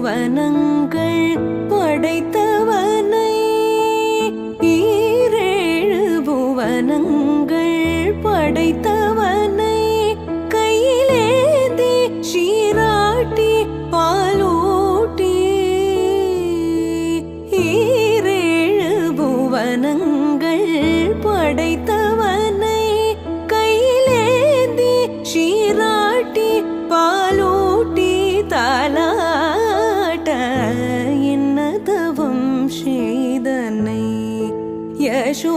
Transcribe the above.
புவனங்கள் படைத்தவனை, ஈரேழு புவனங்கள் படைத்தவனை, கையிலேந்தி சீராட்டி பாலூட்டி, ஈரேழு புவனங்கள் படைத்தவனை, கையிலேந்தி சீராட்டி பாலூட்டி, தாலாட்ட என்ன தவம் செய்தனை யசோ